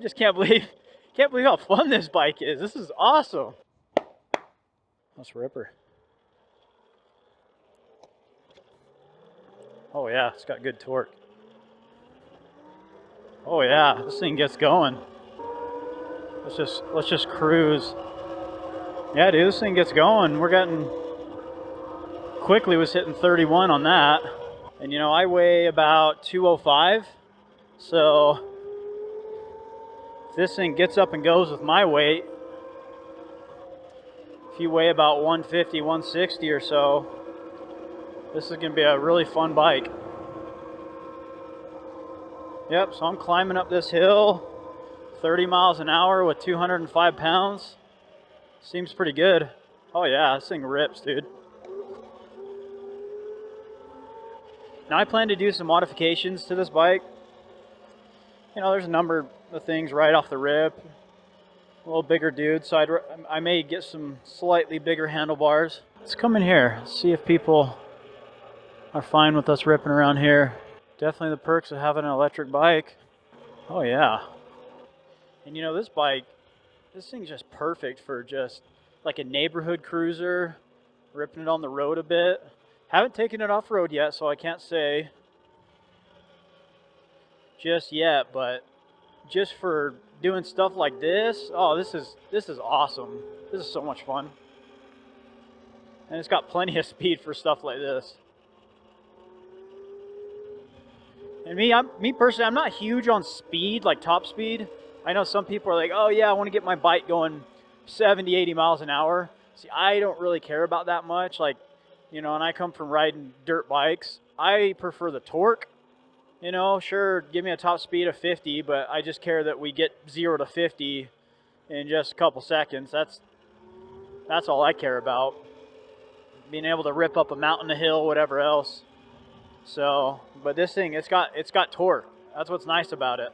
just can't believe how fun this bike is. This is awesome. Let's rip her. Oh yeah, it's got good torque. Oh yeah, this thing gets going. Let's just cruise. Yeah, dude, this thing gets going. We're getting quickly was hitting 31 on that. And you know, I weigh about 205. So if this thing gets up and goes with my weight, if you weigh about 150, 160 or so, this is gonna be a really fun bike. Yep, so I'm climbing up this hill, 30 miles an hour with 205 pounds. Seems pretty good. Oh yeah, this thing rips, dude. Now I plan to do some modifications to this bike. You know, there's a number of things right off the rip. A little bigger dude, so I may get some slightly bigger handlebars. Let's come in here, see if people are fine with us ripping around here. Definitely the perks of having an electric bike. Oh yeah. And you know, this thing's just perfect for just like a neighborhood cruiser, ripping it on the road a bit. Haven't taken it off road yet, so I can't say just yet, but just for doing stuff like this, oh, this is awesome. This is so much fun. And it's got plenty of speed for stuff like this. And me personally, I'm not huge on speed, like top speed. I know some people are like, oh yeah, I want to get my bike going 70, 80 miles an hour. See, I don't really care about that much. Like, you know, and I come from riding dirt bikes. I prefer the torque. You know, sure, give me a top speed of 50, but I just care that we get 0 to 50 in just a couple seconds. That's all I care about. Being able to rip up a mountain, a hill, whatever else. So, but this thing, it's got torque. That's what's nice about it.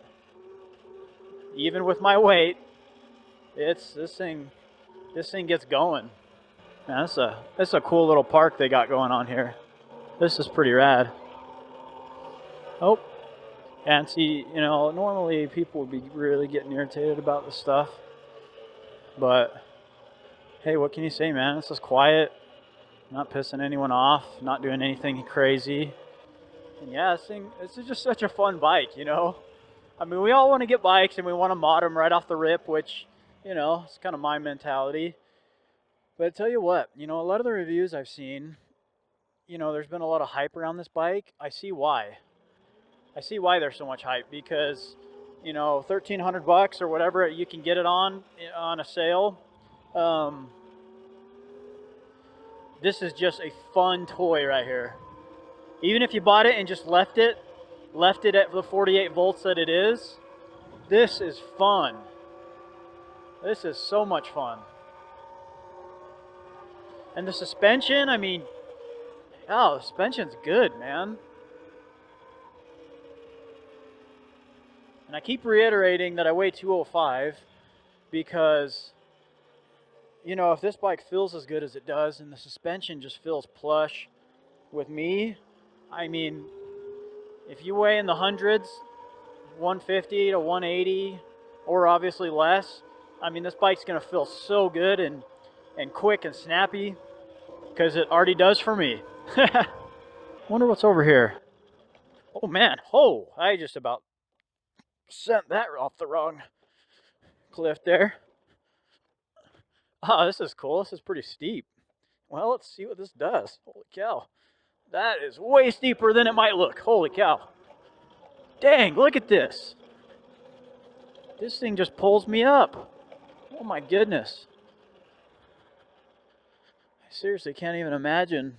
Even with my weight, this thing gets going. Man, this is a cool little park they got going on here. This is pretty rad. Oh, and see, you know, normally people would be really getting irritated about this stuff, but hey, what can you say, man? It's just quiet, not pissing anyone off, not doing anything crazy. And yeah, this is just such a fun bike, you know. I mean, we all want to get bikes and we want to mod them right off the rip, which, you know, it's kind of my mentality. But I tell you what, you know, a lot of the reviews I've seen, you know, there's been a lot of hype around this bike. I see why. I see why there's so much hype, because, you know, $1,300 or whatever you can get it on a sale. This is just a fun toy right here. Even if you bought it and just left it at the 48 volts that it is, this is fun. This is so much fun. And the suspension, I mean, oh, the suspension's good, man. And I keep reiterating that I weigh 205 because, you know, if this bike feels as good as it does and the suspension just feels plush with me, I mean, if you weigh in the hundreds, 150 to 180, or obviously less, I mean, this bike's going to feel so good and quick and snappy, because it already does for me. Wonder what's over here. Oh man, oh, I just about sent that off the wrong cliff there. Oh, this is cool. This is pretty steep. Well, let's see what this does. Holy cow. That is way steeper than it might look. Holy cow. Dang, look at this. This thing just pulls me up. Oh my goodness. I seriously can't even imagine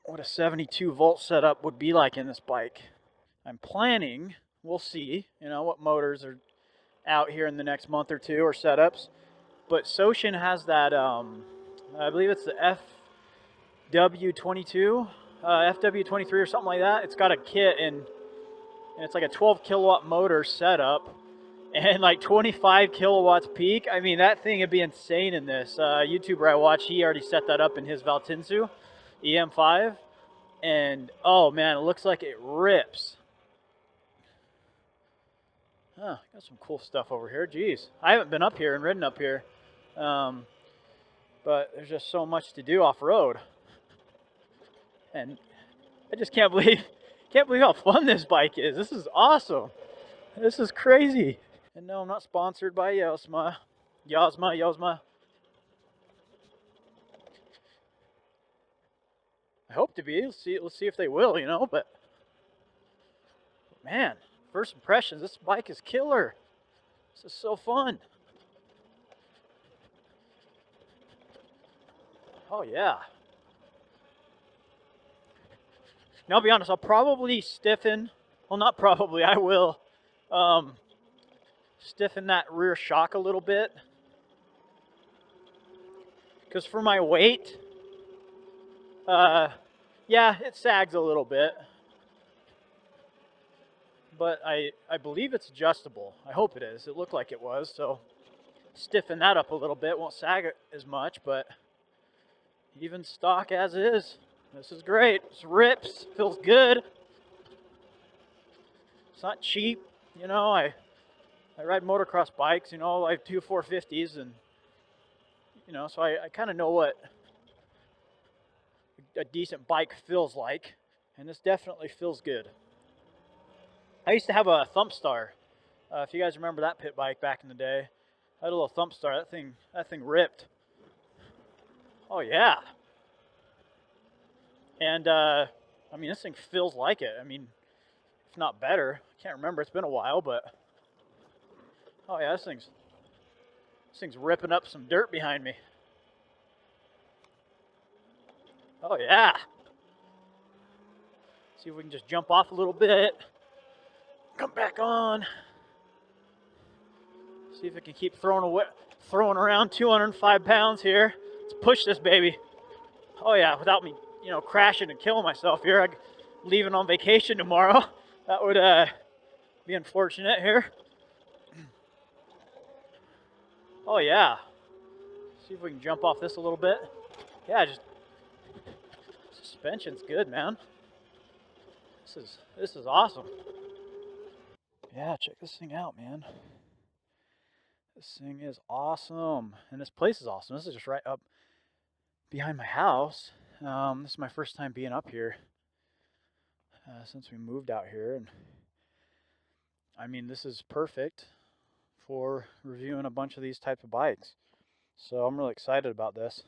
what a 72 volt setup would be like in this bike. I'm planning, we'll see, you know, what motors are out here in the next month or two, or setups. But Soshin has that, I believe it's the FW22, FW23 or something like that. It's got a kit and it's like a 12 kilowatt motor setup and like 25 kilowatts peak. I mean, that thing would be insane in this. YouTuber I watch, he already set that up in his Valtinsu EM5. And oh man, it looks like it rips. Huh, got some cool stuff over here. Jeez, I haven't been up here and ridden up here, but there's just so much to do off-road, and I just can't believe how fun this bike is. This is awesome. This is crazy. And no, I'm not sponsored by Yozma. Yozma. I hope to be. Let's see if they will, you know, but man, first impressions, this bike is killer. This is so fun. Oh yeah. Now I'll be honest, I'll probably stiffen, well not probably, I will stiffen that rear shock a little bit. Because for my weight, yeah, it sags a little bit. But I believe it's adjustable. I hope it is. It looked like it was, so stiffen that up a little bit. Won't sag it as much, but even stock as is. This is great. This rips. Feels good. It's not cheap. You know, I ride motocross bikes, you know, I have two 450s, and, you know, so I kind of know what a decent bike feels like, and this definitely feels good. I used to have a Thump Star. If you guys remember that pit bike back in the day, I had a little Thump Star. That thing ripped. Oh yeah. And I mean, this thing feels like it. I mean, if not better. I can't remember. It's been a while, but oh yeah, this thing's ripping up some dirt behind me. Oh yeah. See if we can just jump off a little bit. Come back on. See if it can keep throwing around 205 pounds here. Let's push this baby. Oh yeah, without me, you know, crashing and killing myself here. I'm leaving on vacation tomorrow. That would be unfortunate here. Oh yeah. See if we can jump off this a little bit. Yeah, just suspension's good, man. This is awesome. Yeah, check this thing out, man. This thing is awesome, and this place is awesome. This is just right up behind my house. This is my first time being up here since we moved out here, and I mean, this is perfect for reviewing a bunch of these types of bikes. So I'm really excited about this.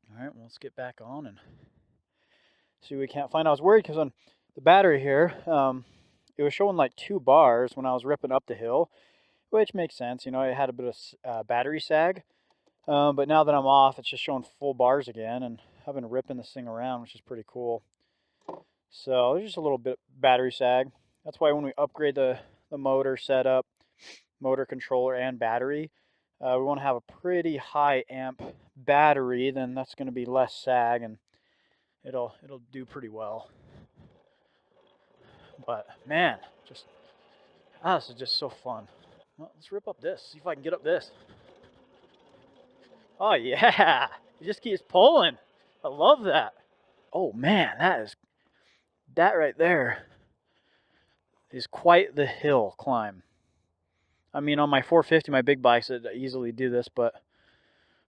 All right, well, let's get back on and see what we can't find. I was worried because on the battery here, it was showing like 2 bars when I was ripping up the hill, which makes sense. You know, it had a bit of battery sag. But now that I'm off, it's just showing full bars again, and I've been ripping this thing around, which is pretty cool. So there's just a little bit battery sag. That's why when we upgrade the motor setup, motor controller, and battery, we want to have a pretty high amp battery. Then that's going to be less sag, and it'll do pretty well. But man, this is just so fun. Well, let's rip up this. See if I can get up this. Oh yeah, it just keeps pulling. I love that. Oh man, that right there is quite the hill climb. I mean, on my 450, my big bikes, I'd easily do this, but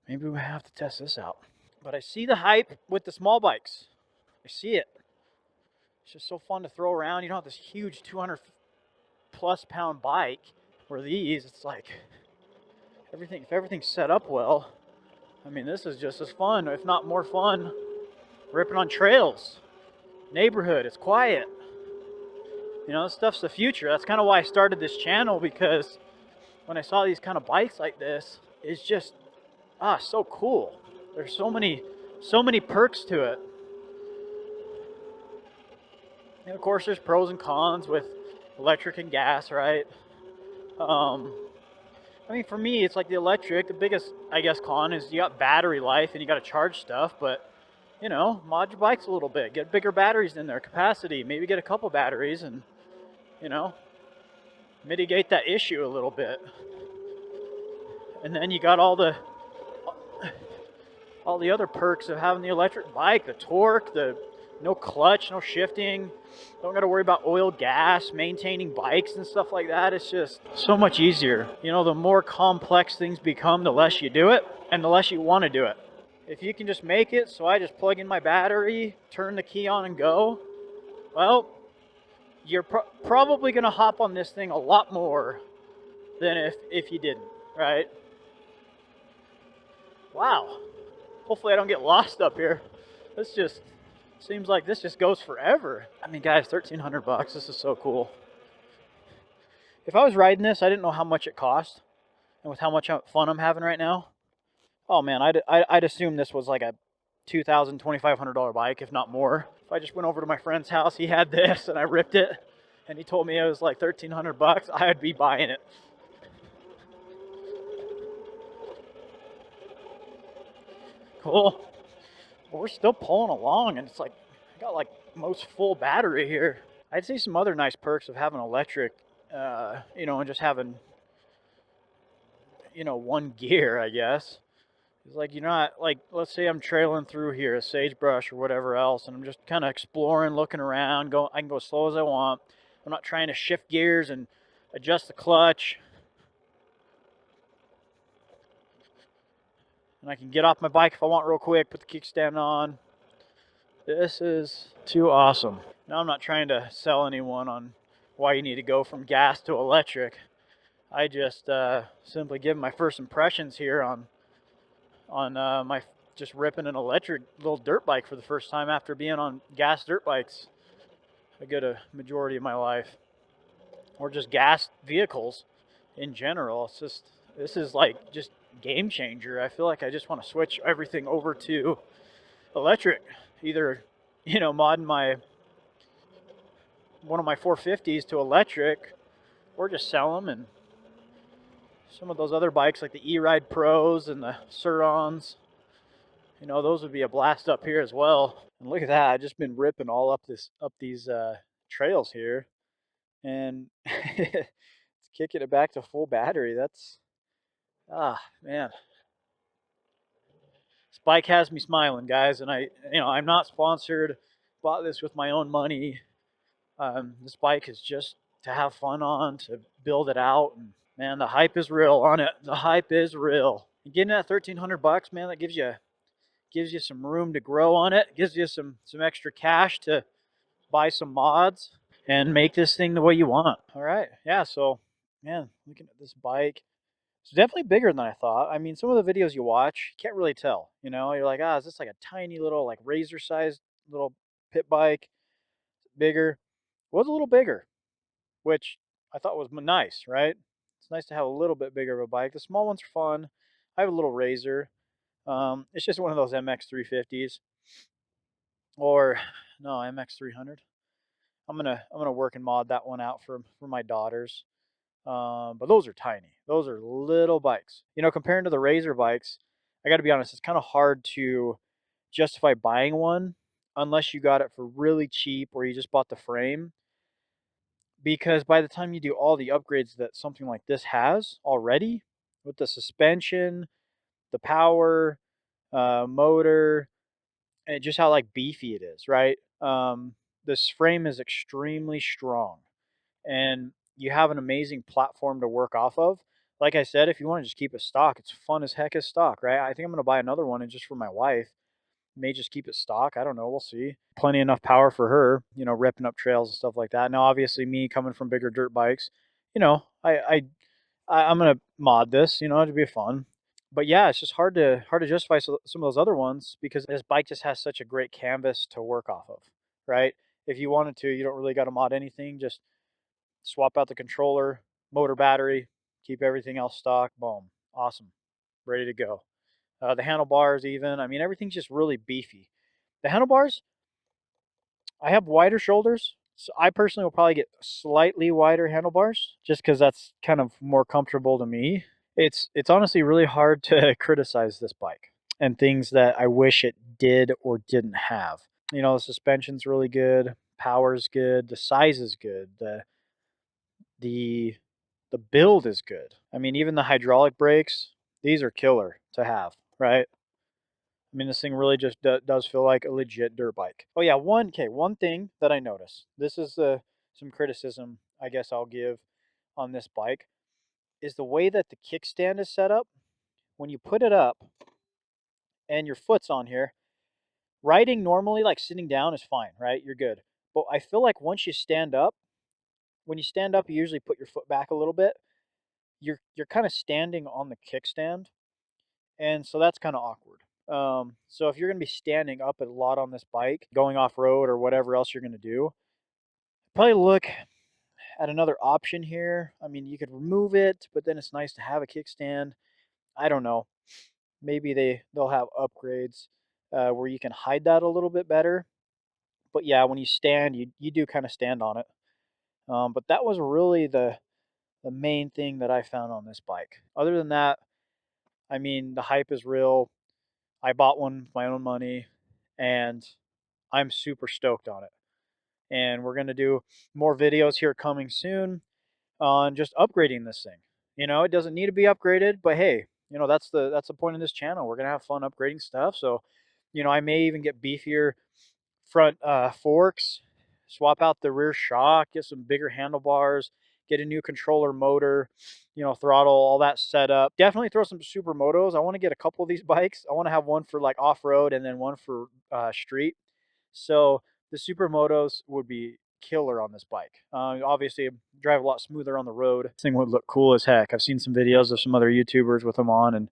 maybe we have to test this out. But I see the hype with the small bikes. I see it. It's just so fun to throw around. You don't have this huge 200+ pound bike. Where these, it's like if everything's set up well, I mean, this is just as fun, if not more fun, ripping on trails, neighborhood. It's quiet. You know, this stuff's the future. That's kind of why I started this channel, because when I saw these kind of bikes like this, it's just so cool. There's so many perks to it. And of course, there's pros and cons with electric and gas, right? I mean, for me, it's like the electric. The biggest, I guess, con is you got battery life and you got to charge stuff. But, you know, mod your bikes a little bit. Get bigger batteries in there, capacity. Maybe get a couple batteries and, you know, mitigate that issue a little bit. And then you got all the other perks of having the electric bike, the torque, the No clutch, no shifting. Don't got to worry about oil, gas, maintaining bikes and stuff like that. It's just so much easier. You know, the more complex things become, the less you do it and the less you want to do it. If you can just make it so I just plug in my battery, turn the key on and go, well, you're probably going to hop on this thing a lot more than if you didn't, right? Wow. Hopefully I don't get lost up here. This just seems like this just goes forever. I mean, guys, 1,300 bucks. This is so cool. If I was riding this, I didn't know how much it cost, and with how much fun I'm having right now, oh man, I'd assume this was like a $2,000, $2,500 bike, if not more. If I just went over to my friend's house, he had this, and I ripped it, and he told me it was like 1,300 bucks, I'd be buying it. Cool. Well, we're still pulling along, and it's like I got like most full battery here. I'd see some other nice perks of having electric, you know, and just having, you know, one gear, I guess. It's like, you're not, like, let's say I'm trailing through here, a sagebrush or whatever else, and I'm just kind of exploring, looking around, I can go as slow as I want. I'm not trying to shift gears and adjust the clutch. And I can get off my bike if I want real quick, put the kickstand on. This is too awesome. Now I'm not trying to sell anyone on why you need to go from gas to electric. I just simply give my first impressions here on my just ripping an electric little dirt bike for the first time after being on gas dirt bikes a good majority of my life, or just gas vehicles in general. It's just, this is like just game changer. I feel like I just want to switch everything over to electric, either, you know, modding one of my 450s to electric, or just sell them. And some of those other bikes like the E-Ride Pros and the Surons, you know, those would be a blast up here as well. And look at that, I've just been ripping all up these trails here, and it's kicking it back to full battery. That's, man, this bike has me smiling, guys. And I'm not sponsored, bought this with my own money. This bike is just to have fun on, to build it out, and man, the hype is real on it. The hype is real. And getting that 1,300 bucks, man, that gives you some room to grow on it. Gives you some extra cash to buy some mods and make this thing the way you want. All right, yeah. So, man, looking at this bike, it's definitely bigger than I thought. I mean, some of the videos you watch, you can't really tell. You know, you're like, is this like a tiny little, like, razor-sized little pit bike? Bigger? It was a little bigger, which I thought was nice, right? It's nice to have a little bit bigger of a bike. The small ones are fun. I have a little razor. It's just one of those MX 350s, or no, MX 300. I'm gonna work and mod that one out for my daughters. But those are tiny. Those are little bikes. You know, comparing to the Razor bikes, I got to be honest, it's kind of hard to justify buying one unless you got it for really cheap or you just bought the frame. Because by the time you do all the upgrades that something like this has already, with the suspension, the power, motor, and just how like beefy it is, right? This frame is extremely strong, and you have an amazing platform to work off of. Like I said, if you want to just keep it stock, it's fun as heck as stock, right? I think I'm gonna buy another one, and just for my wife, may just keep it stock. I don't know. We'll see. Plenty enough power for her, you know, ripping up trails and stuff like that. Now, obviously, me coming from bigger dirt bikes, you know, I'm gonna mod this. You know, it'd be fun. But yeah, it's just hard to justify some of those other ones because this bike just has such a great canvas to work off of, right? If you wanted to, you don't really got to mod anything. Just swap out the controller, motor, battery, keep everything else stock. Boom, awesome, ready to go. The handlebars, even. I mean, everything's just really beefy. The handlebars, I have wider shoulders, so I personally will probably get slightly wider handlebars just because that's kind of more comfortable to me. It's honestly really hard to criticize this bike and things that I wish it did or didn't have. You know, the suspension's really good, power's good, the size is good, the the build is good. I mean, even the hydraulic brakes, these are killer to have, right? I mean, this thing really just does feel like a legit dirt bike. Oh yeah, one thing that I noticed. This is some criticism I guess I'll give on this bike is the way that the kickstand is set up. When you put it up and your foot's on here, riding normally, like sitting down, is fine, right? You're good. But I feel like once you stand up, when you stand up, you usually put your foot back a little bit. You're kind of standing on the kickstand, and so that's kind of awkward. So if you're going to be standing up a lot on this bike, going off road or whatever else you're going to do, probably look at another option here. I mean, you could remove it, but then it's nice to have a kickstand. I don't know. Maybe they'll have upgrades where you can hide that a little bit better. But yeah, when you stand, you do kind of stand on it. But that was really the main thing that I found on this bike. Other than that, I mean, the hype is real. I bought one with my own money, and I'm super stoked on it. And we're gonna do more videos here coming soon on just upgrading this thing. You know, it doesn't need to be upgraded, but hey, you know, that's the point of this channel. We're gonna have fun upgrading stuff. So, you know, I may even get beefier front forks, swap out the rear shock, get some bigger handlebars, get a new controller motor, you know, throttle, all that set up. Definitely throw some supermotos. I want to get a couple of these bikes. I want to have one for like off road and then one for street. So the supermotos would be killer on this bike. Obviously, drive a lot smoother on the road. This thing would look cool as heck. I've seen some videos of some other YouTubers with them on,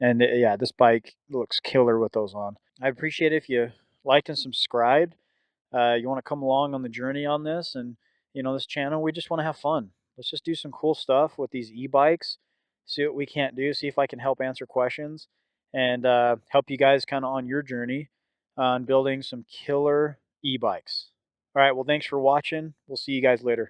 and yeah, this bike looks killer with those on. I appreciate it if you liked and subscribed. You want to come along on the journey on this, and you know, this channel, we just want to have fun. Let's just do some cool stuff with these e-bikes, see what we can't do, see if I can help answer questions, and help you guys kind of on your journey on building some killer e-bikes. All right, well, thanks for watching. We'll see you guys later.